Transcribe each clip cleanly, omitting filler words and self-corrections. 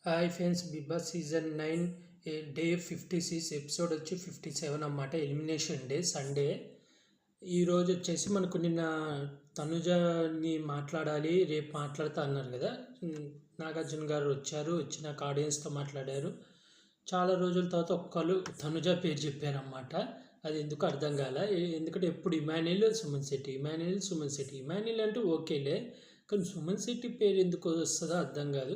Hi friends, Bigg Boss season 9 day 56 episode వచ్చి 57 అన్నమాట. Elimination day Sunday. ఈరోజు వచ్చేసి మనకు నిన్న తనుజని మాట్లాడాలి, రేపు మాట్లాడుతా అన్నారు కదా. నాగార్జున గారు వచ్చారు, వచ్చినాక ఆడియన్స్తో మాట్లాడారు. చాలా రోజుల తర్వాత ఒక్కరు తనుజ పేరు చెప్పారన్నమాట. అది ఎందుకు అర్థం కాల. ఎందుకంటే ఎప్పుడు Emmanuel Suman Shetty, Emmanuel Suman Shetty, Emmanuel అంటే ఓకేలే, కానీ సుమన్ శెట్టి పేరు ఎందుకు వస్తుందో అర్థం కాదు.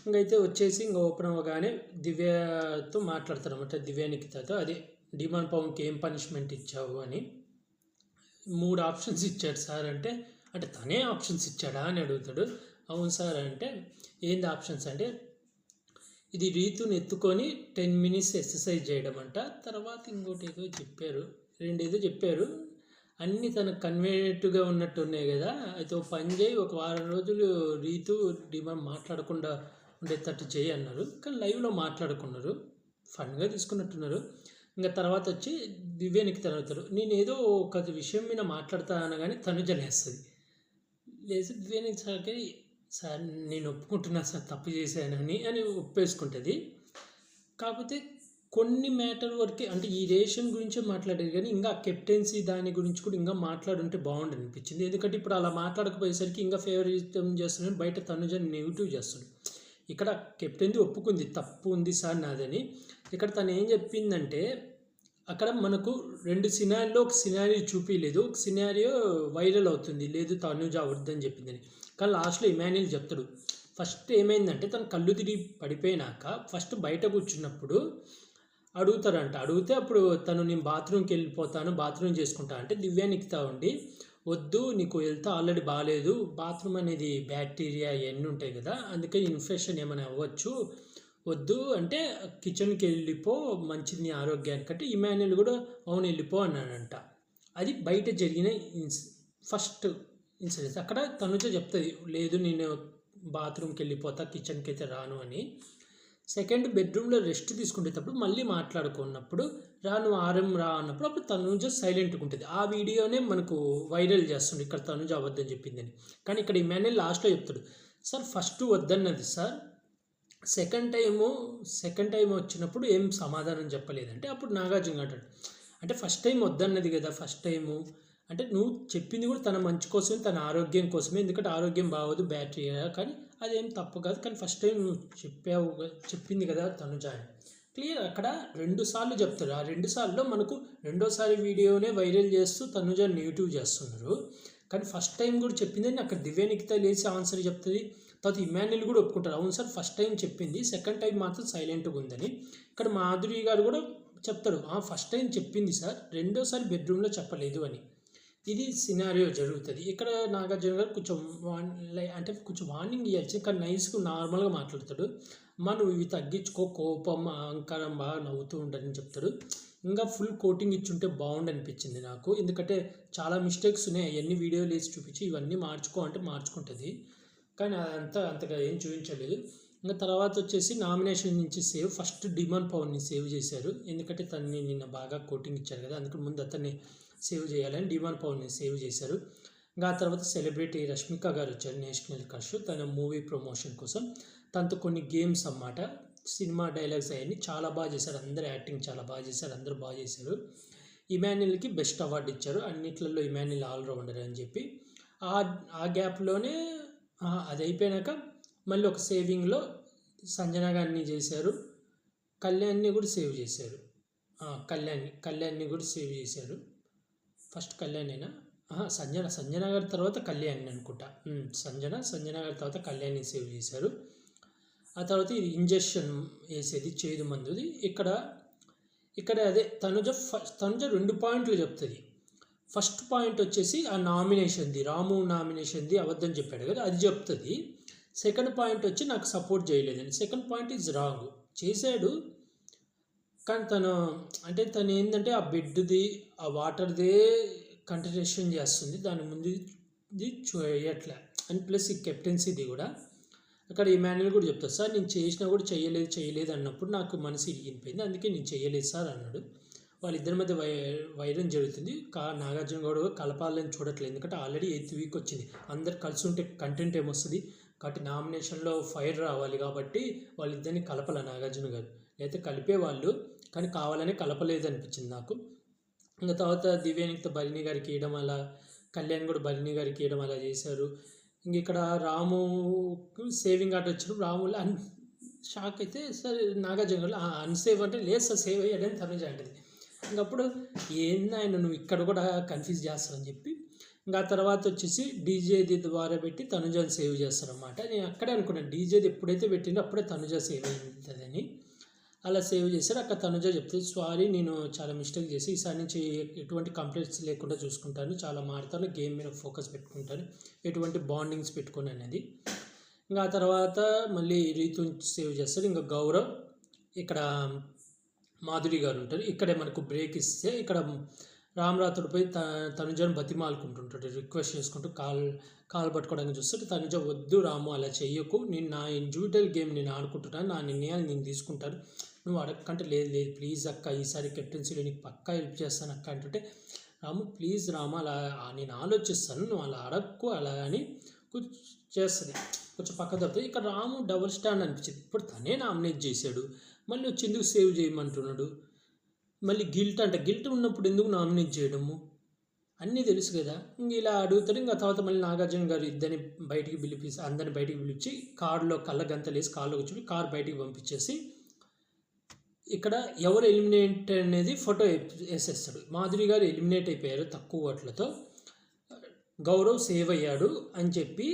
ఇంకైతే వచ్చేసి ఓపెన్ అవ్వగానే దివ్యతో మాట్లాడతారు అన్నమాట. దివ్యానికితతో అదే డిమాండ్ పవన్కి ఏం పనిష్మెంట్ ఇచ్చావు అని 3 ఆప్షన్స్ ఇచ్చాడు సార్. అంటే తనే ఆప్షన్స్ ఇచ్చాడా అని అడుగుతాడు. అవును సార్ అంటే ఏంది ఆప్షన్స్ అంటే ఇది రీతుని ఎత్తుకొని 10 minutes ఎక్సర్సైజ్ చేయడం అంట. తర్వాత ఇంకోటి ఏదో చెప్పారు, 2 ఏదో చెప్పారు. అన్నీ తనకు కన్వీనియంట్గా ఉన్నట్టు ఉన్నాయి కదా. అయితే ఒక పని చేయి, ఒక వారం రోజులు రీతు డిమాండ్ మాట్లాడకుండా ఉండేటట్టు చేయి అన్నారు. కానీ లైవ్లో మాట్లాడుకున్నారు, ఫన్గా తీసుకున్నట్టున్నారు. ఇంకా తర్వాత వచ్చి దివ్యానికి తనవుతారు. నేను ఏదో ఒక విషయం మీద మాట్లాడతా అనగానే తనుజ లేస్తుంది. లేచి దివ్యానికి సార్కి సార్ నేను ఒప్పుకుంటున్నా సార్ తప్పు చేశానని అని ఒప్పేసుకుంటుంది. కాకపోతే కొన్ని మ్యాటర్ వరకే, అంటే ఈ రేషన్ గురించే మాట్లాడేది, కానీ ఇంకా కెప్టెన్సీ దాని గురించి కూడా ఇంకా మాట్లాడుంటే బాగుండు అనిపించింది. ఎందుకంటే ఇప్పుడు అలా మాట్లాడకపోయేసరికి ఇంకా ఫేవరిజం చేస్తున్నాడు, బయట తనుజని నెగిటివ్ చేస్తాడు. ఇక్కడ కెప్టెన్ది ఒప్పుకుంది తప్పు ఉంది సార్ నాదని. ఇక్కడ తను ఏం చెప్పిందంటే అక్కడ మనకు 2 సినారియోలో ఒక సినారియో చూపించలేదు, ఒక సినారియో వైరల్ అవుతుంది, లేదు తనుజ అవద్దని చెప్పిందని. కానీ లాస్ట్లో ఇమాన్యుల్ చెప్తాడు. ఫస్ట్ ఏమైందంటే తను కళ్ళు తిరిగి పడిపోయినాక ఫస్ట్ బయట కూర్చున్నప్పుడు అడుగుతారంట. అడిగితే అప్పుడు తను నేను బాత్రూమ్కి వెళ్ళిపోతాను, బాత్రూమ్ చేసుకుంటా అంటే దివ్యానికితా ఉండి వద్దు నీకు హెల్త్ ఆల్రెడీ బాగాలేదు, బాత్రూమ్ అనేది బ్యాక్టీరియా ఇవన్నీ ఉంటాయి కదా, అందుకే ఇన్ఫెక్షన్ ఏమైనా అవ్వచ్చు, వద్దు అంటే కిచెన్కి వెళ్ళిపో మంచిది నీ ఆరోగ్యానికి అంటే ఇమాన్యుల్ కూడా అవును వెళ్ళిపో అన్నాడంట. అది బయట జరిగిన ఫస్ట్ ఇన్సిడెంట్స్. అక్కడ తనుజ చెప్తుంది లేదు నేను బాత్రూమ్కి వెళ్ళిపోతా, కిచెన్కి అయితే రాను అని. సెకండ్ బెడ్రూమ్లో రెస్ట్ తీసుకునేటప్పుడు మళ్ళీ మాట్లాడుకున్నప్పుడు నువ్వు ఆరం రా అన్నప్పుడు అప్పుడు తనుజ సైలెంట్గా ఉంటుంది. ఆ వీడియోనే మనకు వైరల్ చేస్తుంది ఇక్కడ తనుజ అవద్దని చెప్పిందని. కానీ ఇక్కడ ఇమాన్యుల్ లాస్ట్లో చెప్తాడు సార్ ఫస్ట్ వద్దన్నది సార్, సెకండ్ టైం వచ్చినప్పుడు ఏం సమాధానం చెప్పలేదంటే అప్పుడు నాగార్జున అంటాడు అంటే ఫస్ట్ టైం వద్దన్నది కదా, ఫస్ట్ టైము అంటే నువ్వు చెప్పింది కూడా తన మంచి కోసమే, తన ఆరోగ్యం కోసమే, ఎందుకంటే ఆరోగ్యం బాగోదు బ్యాటరీగా, కానీ అదేం తప్పు కాదు, కానీ ఫస్ట్ టైం నువ్వు చెప్పింది కదా తనుజ అని క్లియర్. అక్కడ 2 సార్లు చెప్తారు. ఆ 2 సార్లు మనకు రెండోసారి వీడియోనే వైరల్ చేస్తూ తనుజ నెగిటివ్ చేస్తున్నారు. కానీ ఫస్ట్ టైం కూడా చెప్పిందని అక్కడ దివ్యానికిత లేచి ఆన్సర్ చెప్తుంది. తర్వాత ఇమాన్యుల్ కూడా ఒప్పుకుంటారు అవును సార్ ఫస్ట్ టైం చెప్పింది, సెకండ్ టైం మాత్రం సైలెంట్గా ఉందని. ఇక్కడ మాధురి గారు కూడా చెప్తారు ఫస్ట్ టైం చెప్పింది సార్, రెండోసారి బెడ్రూమ్లో చెప్పలేదు అని. ఇది సినారియో జరుగుతుంది. ఇక్కడ నాగార్జున గారు కొంచెం వార్నింగ్ ఇవ్వచ్చు, కానీ నైస్గా నార్మల్గా మాట్లాడతాడు. నువ్వు ఇవి తగ్గించుకో, కోపం అహంకారం బాగా నవ్వుతూ ఉండని చెప్తాడు. ఇంకా ఫుల్ కోటింగ్ ఇచ్చుంటే బాగుండు అనిపించింది నాకు, ఎందుకంటే చాలా మిస్టేక్స్ ఉన్నాయి. అవన్నీ వీడియోలు వేసి చూపించి ఇవన్నీ మార్చుకో అంటే మార్చుకుంటుంది, కానీ అంతగా ఏం చూపించలేదు. ఇంకా తర్వాత వచ్చేసి నామినేషన్ నుంచి ఫస్ట్ డిమాండ్ పవర్ని సేవ్ చేశారు, ఎందుకంటే తనని నిన్న బాగా కోటింగ్ ఇచ్చారు కదా, అందుకని ముందు అతన్ని సేవ్ చేయాలని డిమాండ్ పవర్ని సేవ్ చేశారు. ఇంకా ఆ తర్వాత సెలబ్రిటీ రష్మిక గారు వచ్చారు, నేషనల్ క్రష్, తన మూవీ ప్రమోషన్ కోసం. తనతో కొన్ని గేమ్స్ అన్నమాట, సినిమా డైలాగ్స్ అవన్నీ చాలా బాగా చేశారు, అందరూ యాక్టింగ్ చాలా బాగా చేశారు, అందరూ బాగా చేశారు. ఇమాన్యుల్కి బెస్ట్ అవార్డు ఇచ్చారు, అన్నిట్లలో ఇమాన్యుల్ ఆల్రౌండర్ అని చెప్పి. ఆ గ్యాప్లోనే అది అయిపోయాక మళ్ళీ ఒక సేవింగ్లో సంజన గారిని చేశారు, కళ్యాణ్ని కూడా సేవ్ చేశారు. కళ్యాణ్ని కూడా సేవ్ చేశారు. ఫస్ట్ కళ్యాణేనా, సంజన గారి తర్వాత కళ్యాణ్ అనుకుంటా. సంజన గారి తర్వాత కళ్యాణ్ని సేవ్ చేశారు. ఆ తర్వాత ఇది ఇంజెక్షన్ వేసేది చేదు మందుది. ఇక్కడ అదే తనుజ 2 పాయింట్లు చెప్తుంది. ఫస్ట్ పాయింట్ వచ్చేసి ఆ నామినేషన్ది, రాము నామినేషన్ది అబద్ధం చెప్పాడు కదా, అది చెప్తుంది. సెకండ్ పాయింట్ వచ్చి నాకు సపోర్ట్ చేయలేదని. సెకండ్ పాయింట్ ఈజ్ రాంగ్, చేశాడు కానీ తను ఏంటంటే ఆ బెడ్ది ఆ వాటర్దే కంటిన్యూషన్ చేస్తుంది, దాని ముందుది చేయట్లే అండ్ ప్లస్ ఈ కెప్టెన్సీది కూడా. అక్కడ ఇమాన్యుల్ కూడా చెప్తారు సార్ నేను చేసినా కూడా చేయలేదు అన్నప్పుడు నాకు మనసు ఇరిగిపోయింది, అందుకే నేను చేయలేదు సార్ అన్నాడు. వాళ్ళిద్దరి మధ్య వైరం జరుగుతుంది. నాగార్జున కూడా కలపాలని చూడట్లేదు, ఎందుకంటే ఆల్రెడీ 8th వీక్ వచ్చింది, అందరు కలిసి ఉంటే కంటెంట్ ఏమొస్తుంది, కాబట్టి నామినేషన్లో ఫైర్ రావాలి కాబట్టి వాళ్ళిద్దరిని కలపాల నాగార్జున గారు, లేకపోతే కలిపేవాళ్ళు కానీ కావాలని కలపలేదు అనిపించింది నాకు. ఇంకా తర్వాత దివ్యానితో భరణి గారికి ఇవ్వడం అలా, కళ్యాణ్ కూడా భరణి గారికి ఇవ్వడం అలా చేశారు. ఇంక ఇక్కడ రాము సేవింగ్ ఆట వచ్చినప్పుడు రాములు షాక్ అయితే సార్ నాగార్జున గారు అన్సేవ్ అంటే లేదు సార్ సేవ్ అయ్యాడని తనుజ అంటది. ఇంకప్పుడు ఏంది ఆయన నువ్వు ఇక్కడ కూడా కన్ఫ్యూజ్ చేస్తావు అని చెప్పి ఇంకా తర్వాత వచ్చేసి డీజేది ద్వారా పెట్టి తనుజని సేవ్ చేస్తారన్నమాట. నేను అక్కడే అనుకున్నాను డీజేది ఎప్పుడైతే పెట్టిందో అప్పుడే తనుజ సేవ్ అవుతుందని. అలా సేవ్ చేశారు. అక్కడ తనుజ చెప్తుంది సారీ నేను చాలా మిస్టేక్ చేసి ఈసారి నుంచి ఎటువంటి కంప్లైంట్స్ లేకుండా చూసుకుంటాను, చాలా మారుతాను, గేమ్ మీద ఫోకస్ పెట్టుకుంటాను, ఎటువంటి బాండింగ్స్ పెట్టుకుని అనేది. ఇంకా ఆ తర్వాత మళ్ళీ రీతు సేవ్ చేస్తారు. ఇంకా గౌరవ్ ఇక్కడ మాధురి గారు ఉంటారు. ఇక్కడే మనకు బ్రేక్ ఇస్తే ఇక్కడ రామరాతుడిపై తనుజను బతిమాలుకుంటుంటాడు, రిక్వెస్ట్ చేసుకుంటూ కాలు పట్టుకోవడానికి చూస్తాడు. తనుజ వద్దు రాము అలా చెయ్యకు, నేను నా ఇండివిజువల్ గేమ్ నేను ఆడుకుంటున్నాను, నా నిర్ణయాలు నేను తీసుకుంటాను, నువ్వు అడగకంటే లేదు లేదు ప్లీజ్ అక్క ఈసారి కెప్టెన్సీలో నీకు పక్కా హెల్ప్ చేస్తాను అక్క అంటుంటే రాము ప్లీజ్ రాము అలా నేను ఆలోచిస్తాను, నువ్వు అలా అడగకు అలా అని చేస్తుంది, కొంచెం పక్క తప్పుతుంది. ఇక్కడ రాము డబుల్ స్టాండ్ అనిపించింది. ఇప్పుడు తనే నామినేట్ చేశాడు, మళ్ళీ వచ్చి ఎందుకు సేవ్ చేయమంటున్నాడు, మళ్ళీ గిల్ట్ అంటే గిల్ట్ ఉన్నప్పుడు ఎందుకు నామినేట్ చేయడము అన్నీ తెలుసు కదా. ఇంక ఇలా అడుగుతాడు. ఇంకా తర్వాత మళ్ళీ నాగార్జున గారు ఇద్దరిని బయటికి పిలిపిస్తే అందరిని బయటికి పిలిచి కారులో కళ్ళ గంతలేసి కారులో కూర్చొని కారు బయటికి పంపించేసి ఇక్కడ ఎవరు ఎలిమినేట్ అనేది ఫోటో వేసేస్తాడు. మాధురి గారు ఎలిమినేట్ అయిపోయారు తక్కువ ఓట్లతో, గౌరవ్ సేవ్ అయ్యాడు అని చెప్పి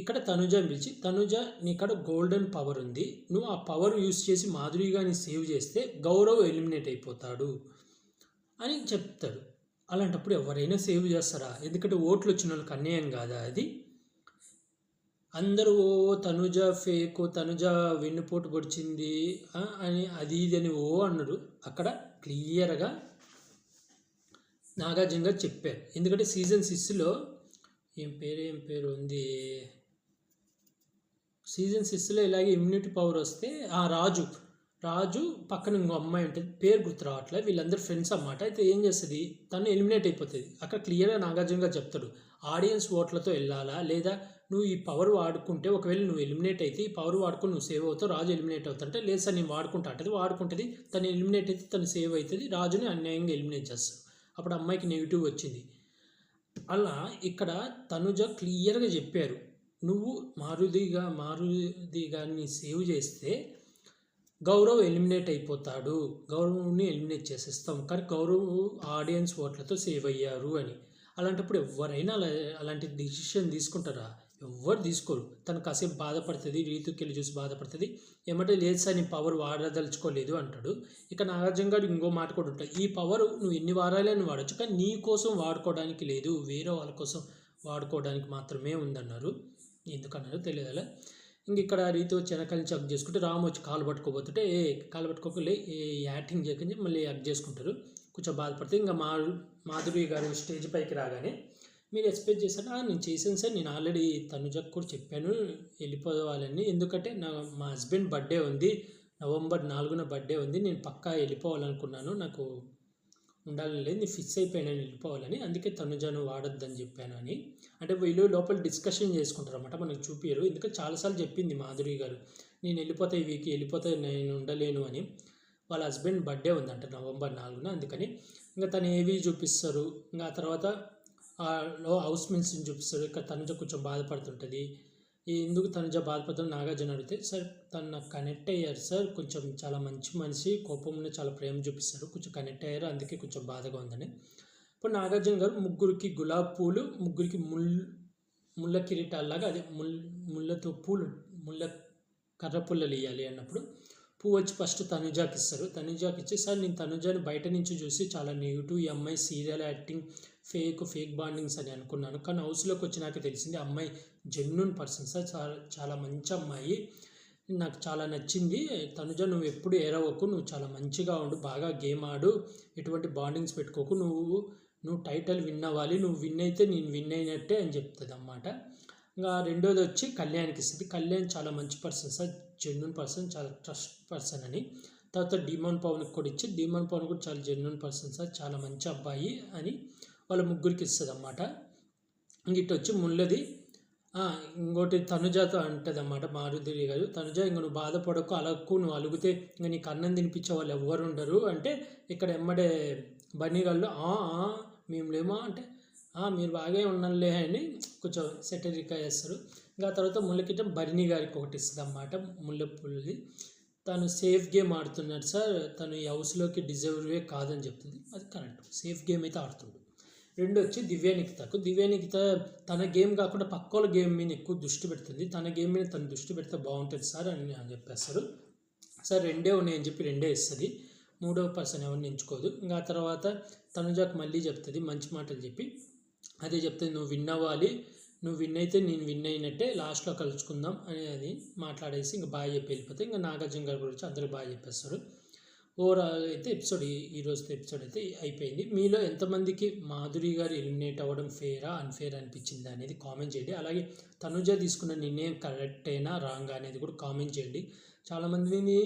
ఇక్కడ తనుజని పిలిచి తనుజ నీక్కడ గోల్డెన్ పవర్ ఉంది, నువ్వు ఆ పవర్ యూస్ చేసి మాధురి గారిని సేవ్ చేస్తే గౌరవ్ ఎలిమినేట్ అయిపోతాడు అని చెప్తాడు. అలాంటప్పుడు ఎవరైనా సేవ్ చేస్తారా? ఎందుకంటే ఓట్లు వచ్చిన వాళ్ళకి అన్యాయం కాదా అది? అందరూ తనుజ ఫేక్, తనుజ వెన్నుపోటు పొడిచింది అని అది ఇది అని అన్నారు. అక్కడ క్లియర్గా నాగార్జున గారు చెప్పారు. ఎందుకంటే సీజన్ 6లో ఏం పేరు ఉంది, సీజన్ 6లో ఇలాగే ఇమ్యూనిటీ పవర్ వస్తే రాజు పక్కన ఇంకో అమ్మాయి ఉంటుంది, పేరు గుర్తు రావట్లేదు, వీళ్ళందరూ ఫ్రెండ్స్ అన్నమాట. అయితే ఏం చేస్తుంది, తను ఎలిమినేట్ అయిపోతుంది. అక్కడ క్లియర్గా నాగార్జున గారు చెప్తాడు ఆడియన్స్ ఓట్లతో వెళ్ళాలా లేదా నువ్వు ఈ పవర్ వాడుకుంటే ఒకవేళ నువ్వు ఎలిమినేట్ అయితే ఈ పవర్ వాడుకొని నువ్వు సేవ్ అవుతావు, రాజు ఎలిమినేట్ అవుతుంటే లేదు సార్ నేను వాడుకుంటా అంటే వాడుకుంటుంది, తను ఎలిమినేట్ అయితే తను సేవ్ అవుతుంది, రాజుని అన్యాయంగా ఎలిమినేట్ చేస్తాడు. అప్పుడు అమ్మాయికి నెగిటివ్ వచ్చింది. అలా ఇక్కడ తనుజ క్లియర్గా చెప్పారు, నువ్వు మారుతి గారిని సేవ్ చేస్తే గౌరవ్ ఎలిమినేట్ అయిపోతాడు, గౌరవ్ని ఎలిమినేట్ చేసేస్తాం, కానీ గౌరవ్ ఆడియన్స్ ఓట్లతో సేవ్ అయ్యారు అని. అలాంటప్పుడు ఎవరైనా అలాంటి డిసిషన్ తీసుకుంటారా? ఎవ్వరు తీసుకోరు. తను కాసేపు బాధపడుతుంది, రీతుకి వెళ్ళి చూసి బాధపడుతుంది, ఏమంటే లేదు సార్ నీ పవర్ వాడదలుచుకోలేదు అంటాడు. ఇక నాగార్జున గారు ఇంకో మాట కూడా ఉంటాయి, ఈ పవర్ నువ్వు ఎన్ని వారాలైనా వాడచ్చు కానీ నీ కోసం వాడుకోవడానికి లేదు, వేరే వాళ్ళ కోసం వాడుకోవడానికి మాత్రమే ఉందన్నారు. ఎందుకన్నారో తెలియదు. అలా ఇంక ఇక్కడ రీతు వెనకాల నుంచి హగ్ చేసుకుంటే రాము వచ్చి కాలు పట్టుకోబోతుంటే కాలు పట్టుకోకలే యాక్టింగ్ చేయకని మళ్ళీ హగ్ చేసుకుంటారు. కొంచెం బాధపడితే ఇంకా మాధురి గారు స్టేజ్ పైకి రాగానే మీరు ఎక్స్పెక్ట్ చేశారు, నేను చేశాను సార్, నేను ఆల్రెడీ తనుజకు కూడా చెప్పాను వెళ్ళిపోవాలని, ఎందుకంటే మా హస్బెండ్ బర్త్డే ఉంది, నవంబర్ 4న బర్త్డే ఉంది, నేను పక్కా వెళ్ళిపోవాలనుకున్నాను, నాకు ఉండాలని లేదు, నేను ఫిక్స్ అయిపోయాను వెళ్ళిపోవాలని, అందుకే తనుజను వాడొద్దని చెప్పాను అని. అంటే వీళ్ళు లోపల డిస్కషన్ చేసుకుంటారు అన్నమాట, మనకు చూపించరు. ఎందుకంటే చాలాసార్లు చెప్పింది మాధురి గారు నేను వెళ్ళిపోతా ఈ వీక్ వెళ్ళిపోతే నేను ఉండలేను అని. వాళ్ళ హస్బెండ్ బర్త్డే ఉందంట నవంబర్ 4న, అందుకని ఇంకా తను ఏవి చూపిస్తారు. ఇంకా ఆ తర్వాత హౌస్ మేట్స్ని చూపిస్తారు. ఇక్కడ తనుజ కొంచెం బాధపడుతుంటుంది. ఎందుకు తనుజ బాధపడుతుంది నాగార్జున అడిగితే సార్ తను నాకు కనెక్ట్ అయ్యారు సార్, కొంచెం చాలా మంచి మనిషి, కోపంలో చాలా ప్రేమ చూపిస్తారు, కొంచెం కనెక్ట్ అయ్యారు అందుకే కొంచెం బాధగా ఉందని. ఇప్పుడు నాగార్జున గారు ముగ్గురికి గులాబీ పూలు, ముగ్గురికి ముళ్ళ కిరీటాల్లాగా అదే ముళ్ళతో ముళ్ళ కర్ర పుల్లలు ఇవ్వాలి అన్నప్పుడు పువ్వు వచ్చి ఫస్ట్ తనుజాకి ఇస్తారు. తనుజాకి ఇచ్చి సార్ నేను తనుజాని బయట నుంచి చూసి చాలా నెగిటివ్, ఈ అమ్మాయి సీరియల్ యాక్టింగ్ ఫేక్ బాండింగ్స్ అని అనుకున్నాను, కానీ హౌస్లోకి వచ్చినాక తెలిసింది అమ్మాయి జెన్యూన్ పర్సన్ సార్, చాలా మంచి అమ్మాయి, నాకు చాలా నచ్చింది. తనుజ నువ్వు ఎప్పుడు ఏరవకు, నువ్వు చాలా మంచిగా ఉండు, బాగా గేమ్ ఆడు, ఎటువంటి బాండింగ్స్ పెట్టుకోకు, నువ్వు టైటిల్ విన్ అవ్వాలి, నువ్వు విన్ అయితే నేను విన్ అయినట్టే అని చెప్తుంది అన్నమాట. ఇంకా రెండోది వచ్చి కళ్యాణ్కి ఇస్తుంది. కళ్యాణ్ చాలా మంచి పర్సన్ సార్, జెన్యూన్ పర్సన్, చాలా ట్రస్ట్ పర్సన్ అని. తర్వాత డీమన్ పవన్కి కూడా ఇచ్చి డీమన్ పవన్ కూడా చాలా జెన్యూన్ పర్సన్ సార్, చాలా మంచి అబ్బాయి అని వాళ్ళ ముగ్గురికి ఇస్తుంది అన్నమాట. ఇంక ఇటు వచ్చి ముళ్ళది ఇంకోటి తనుజతో అంటదన్నమాట మారుతి గారు. తనుజ ఇంక నువ్వు బాధపడకు, అలక్కు, నువ్వు అలుగుతే ఇంక నీకు అన్నం తినిపించే వాళ్ళు ఎవ్వరు ఉండరు అంటే, ఇక్కడ ఎమ్మడే బన్నీ గాళ్ళు మేము లేమా అంటే, మీరు బాగే ఉన్నారులే అని కొంచెం సెటరికా చేస్తారు. ఇంకా తర్వాత ముళ్ళకిట బర్నీ గారికి ఒకటి ఇస్తుంది అన్నమాట, ముల్లపుల్లి. తను సేఫ్ గేమ్ ఆడుతున్నాడు సార్, తను ఈ హౌస్లోకి డిజర్వే కాదని చెప్తుంది. అది కరెక్ట్, సేఫ్ గేమ్ అయితే ఆడుతుండు. రెండు వచ్చి దివ్యానికిత తన గేమ్ కాకుండా పక్కోళ్ళ గేమ్ మీద ఎక్కువ దృష్టి పెడుతుంది. తన గేమ్ మీద తను దృష్టి పెడితే బాగుంటుంది సార్ అని చెప్పేస్తారు. సార్ రెండే ఉన్నాయని చెప్పి రెండే ఇస్తుంది, మూడవ పర్సన్ ఎవరిని ఎంచుకోదు. ఇంకా తర్వాత తనుజాకు మళ్ళీ చెప్తుంది మంచి మాటలు చెప్పి, అదే చెప్తుంది నువ్వు విన్ అవ్వాలి, నువ్వు విన్ అయితే నేను విన్ అయినట్టే, లాస్ట్లో కలుసుకుందాం అనేది మాట్లాడేసి ఇంకా బాగా చెప్పి వెళ్ళిపోతే, ఇంకా నాగార్జున గారి గురించి అందరూ బాగా చెప్పేస్తారు. ఓవరాల్ అయితే ఈ రోజుతో ఎపిసోడ్ అయితే అయిపోయింది. మీలో ఎంతమందికి మాధురి గారు ఎలిమినేట్ అవ్వడం ఫేరా అన్ఫేర్ అనిపించింది అనేది కామెంట్ చేయండి. అలాగే తనుజ తీసుకున్న నిర్ణయం కరెక్టేనా రాంగ్ అనేది కూడా కామెంట్ చేయండి. చాలామందిని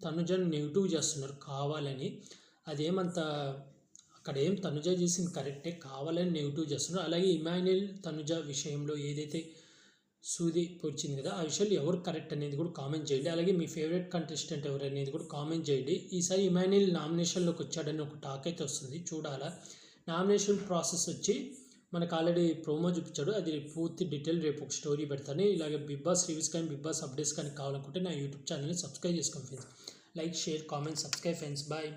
తనుజను నెగిటివ్ చేస్తున్నారు కావాలని, అదేమంత అక్కడ ఏం తనుజ చేసింది కరెక్టే, కావాలని నెగిటివ్ చేస్తున్నారు. అలాగే ఇమాన్యుయల్ తనుజ విషయంలో ఏదైతే సూది పొడిచింది కదా, ఆ విషయాలు ఎవరు కరెక్ట్ అనేది కూడా కామెంట్ చేయండి. అలాగే మీ ఫేవరెట్ కంటెస్టెంట్ ఎవరు అనేది కూడా కామెంట్ చేయండి. ఈసారి ఇమాన్యుయల్ నామినేషన్లోకి వచ్చాడని ఒక టాక్ అయితే వస్తుంది, చూడాలా. నామినేషన్ ప్రాసెస్ వచ్చి మనకు ఆల్రెడీ ప్రోమో చూపించాడు, అది పూర్తి డీటెయిల్ రేపు ఒక స్టోరీ పెడతాను. ఇలాగే బిగ్ బాస్ రివ్యూస్ కానీ బిగ్ బాస్ అప్డేట్స్ కానీ కావాలనుకుంటే నా యూట్యూబ్ ఛానల్ని సబ్స్క్రైబ్ చేసుకోండి friends. Like, share, comment, subscribe friends. Bye.